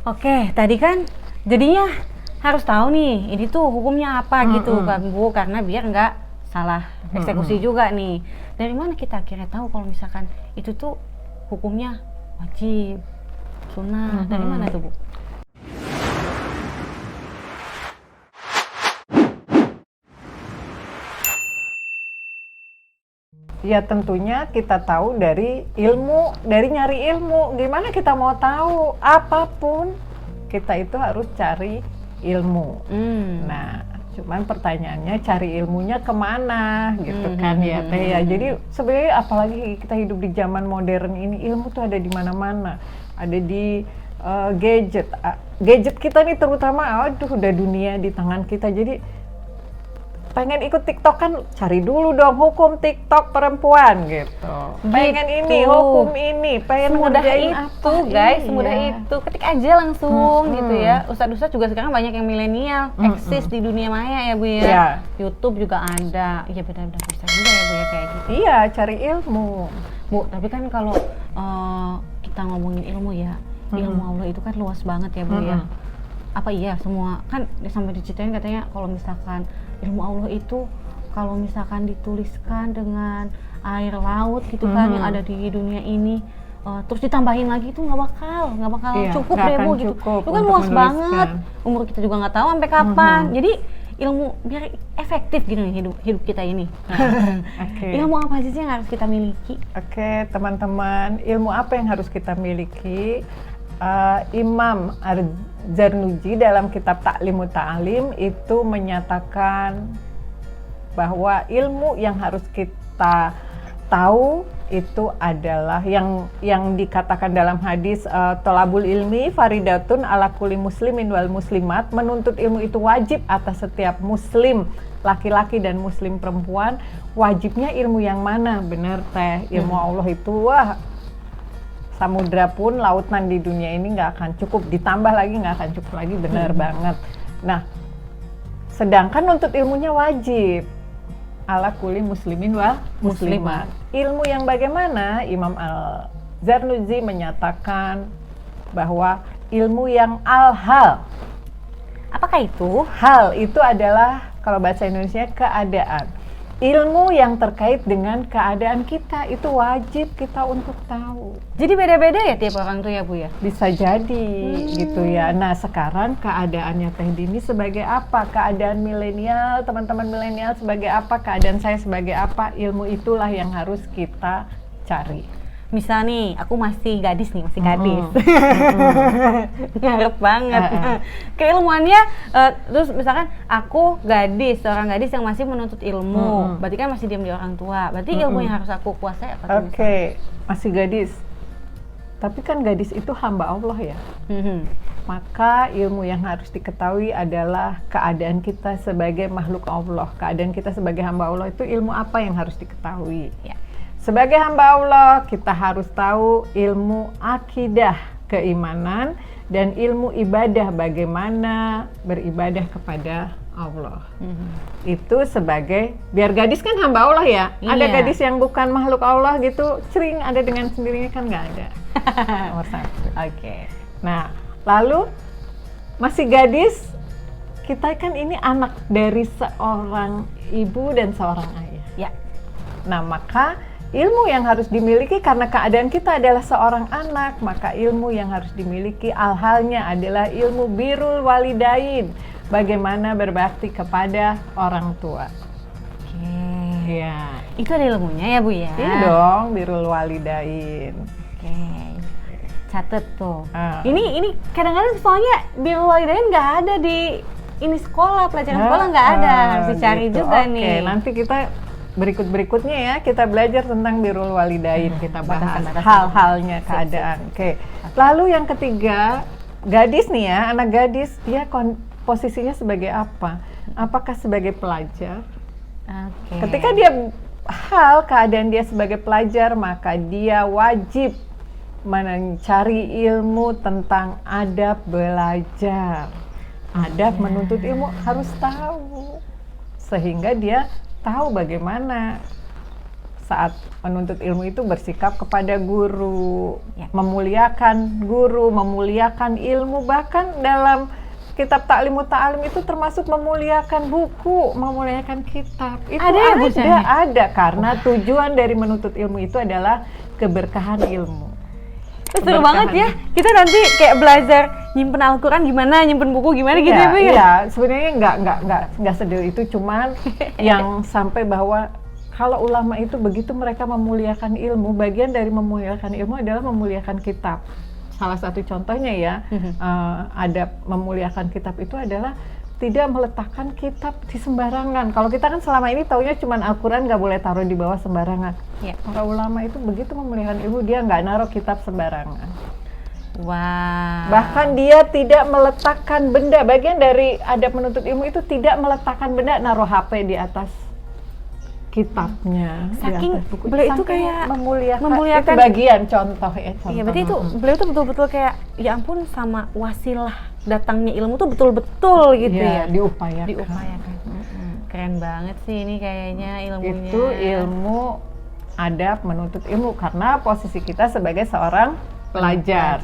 Oke, tadi kan jadinya harus tahu nih, ini tuh hukumnya apa gitu kan Bu, karena biar nggak salah eksekusi juga nih. Dari mana kita akhirnya tahu kalau misalkan itu tuh hukumnya wajib, sunnah, dari mana tuh Bu? Ya tentunya kita tahu dari ilmu, dari nyari ilmu. Gimana kita mau tahu? Apapun kita itu harus cari ilmu. Nah, cuman pertanyaannya cari ilmunya kemana gitu kan ya Teh ya. Jadi sebenarnya apalagi kita hidup di zaman modern ini, ilmu tuh ada di mana-mana. Ada di gadget. Gadget kita nih terutama, aduh udah dunia di tangan kita. Jadi pengen ikut TikTok kan cari dulu dong hukum TikTok perempuan gitu. Pengen ini, hukum ini, pengen Semudah ngerjain itu apa, guys, iya. semudah itu. Ketik aja langsung gitu ya. Ustadz-ustadz juga sekarang banyak yang milenial, eksis di dunia maya ya Bu ya. Iya. YouTube juga ada. Iya benar-benar bisa juga ya Bu ya kayak gitu. Iya, cari ilmu. Bu, tapi kan kalau kita ngomongin ilmu ya, ilmu Allah itu kan luas banget ya Bu ya. Apa iya semua kan sampai diceritain katanya kalau misalkan ilmu Allah itu kalau misalkan dituliskan dengan air laut gitu kan yang ada di dunia ini terus ditambahin lagi itu nggak bakal Iya, cukup nggak deh akan Bu gitu. cukup Itu kan untuk luas menuliskan. banget. Umur kita juga nggak tahu sampai kapan. Jadi ilmu biar efektif gitu nih hidup kita ini. Oke. Ilmu apa aja sih yang harus kita miliki? Oke, teman-teman, ilmu apa yang harus kita miliki? Imam Ar-Zarnuji dalam kitab Ta'limut Ta'lim itu menyatakan bahwa ilmu yang harus kita tahu itu adalah yang dikatakan dalam hadis tolabul ilmi faridatun ala kulli muslimin wal muslimat, menuntut ilmu itu wajib atas setiap muslim laki-laki dan muslim perempuan. Wajibnya ilmu yang mana? Benar Teh, ilmu Allah itu wah samudra pun lautan di dunia ini nggak akan cukup, ditambah lagi nggak akan cukup lagi, benar banget. Nah, sedangkan nuntut ilmunya wajib ala kulli muslimin wal muslimat. Ilmu yang bagaimana? Imam Al-Zarnuji menyatakan bahwa ilmu yang al-hal. Apakah itu? Hal itu adalah kalau bahasa Indonesia keadaan. Ilmu yang terkait dengan keadaan kita itu wajib kita untuk tahu. Jadi beda-beda ya tiap orang tuh ya Bu ya? Bisa jadi gitu ya. Nah sekarang keadaannya Teh Dini sebagai apa? Keadaan milenial, teman-teman milenial sebagai apa? Keadaan saya sebagai apa? Ilmu itulah yang harus kita cari. Misal nih, aku masih gadis. Ngarep banget. Keilmuannya, terus misalkan aku gadis, seorang gadis yang masih menuntut ilmu, berarti kan masih diam di orang tua. Berarti ilmu yang harus aku kuasai apa tuh? Oke, masih gadis. Tapi kan gadis itu hamba Allah ya. Maka ilmu yang harus diketahui adalah keadaan kita sebagai makhluk Allah. Keadaan kita sebagai hamba Allah itu ilmu apa yang harus diketahui? Ya. Sebagai hamba Allah, kita harus tahu ilmu akidah, keimanan, dan ilmu ibadah, bagaimana beribadah kepada Allah. Itu sebagai, biar gadis kan hamba Allah ya. Ada Iya. gadis yang bukan makhluk Allah gitu, sering ada dengan sendirinya kan nggak ada. Nomor satu. Oke. Nah, lalu masih gadis, kita kan ini anak dari seorang ibu dan seorang ayah. Ya. Nah, maka ilmu yang harus dimiliki karena keadaan kita adalah seorang anak, maka ilmu yang harus dimiliki al-halnya adalah ilmu birrul walidain, bagaimana berbakti kepada orang tua. Oke. Ya, Itu ada ilmunya ya Bu ya? iya dong, birrul walidain. Oke. Catet tuh. Ini Kadang-kadang soalnya birrul walidain nggak ada di ini sekolah, pelajaran sekolah nggak ada, harus dicari gitu. juga Oke, nih. nanti kita berikutnya ya kita belajar tentang birrul walidain, kita bahas batasan-batasan. hal-halnya keadaan. Oke. Lalu yang ketiga, gadis nih ya, anak gadis, dia posisinya sebagai apa? Apakah sebagai pelajar? Oke. Ketika dia keadaan dia sebagai pelajar, maka dia wajib mencari ilmu tentang adab belajar. Adab menuntut ilmu harus tahu, sehingga dia tahu bagaimana saat menuntut ilmu itu bersikap kepada guru, Ya. memuliakan guru, memuliakan ilmu, bahkan dalam kitab Ta'limut Ta'alim itu termasuk memuliakan buku, memuliakan kitab. Itu Ada ya, Bu, Sani? ada karena tujuan dari menuntut ilmu itu adalah keberkahan ilmu. Seru banget ya, kita nanti kayak belajar nyimpen Al-Quran gimana, nyimpen buku gimana gitu ya Bu ya? Iya, sebenarnya nggak sedetail itu, cuman yang sampai bahwa kalau ulama itu begitu mereka memuliakan ilmu, bagian dari memuliakan ilmu adalah memuliakan kitab. Salah satu contohnya ya, ada memuliakan kitab itu adalah tidak meletakkan kitab di sembarangan. Kalau kita kan selama ini taunya cuman Al-Quran nggak boleh taruh di bawah sembarangan. Ya. Para ulama itu begitu memuliakan ilmu, dia nggak naruh kitab sembarangan. Wah. Bahkan dia tidak meletakkan benda, bagian dari adab menuntut ilmu itu tidak meletakkan benda, naruh HP di atas kitabnya. Saking di atas buku. beliau itu Saking kayak memuliakan. Itu bagian contoh ya. Contoh. Iya, berarti itu beliau tuh betul-betul kayak ya ampun sama wasilah datangnya ilmu tuh betul-betul gitu ya. Diupayakan. Diupayakan. Keren banget sih ini kayaknya ilmunya. Itu ilmu adab menuntut ilmu karena posisi kita sebagai seorang pelajar.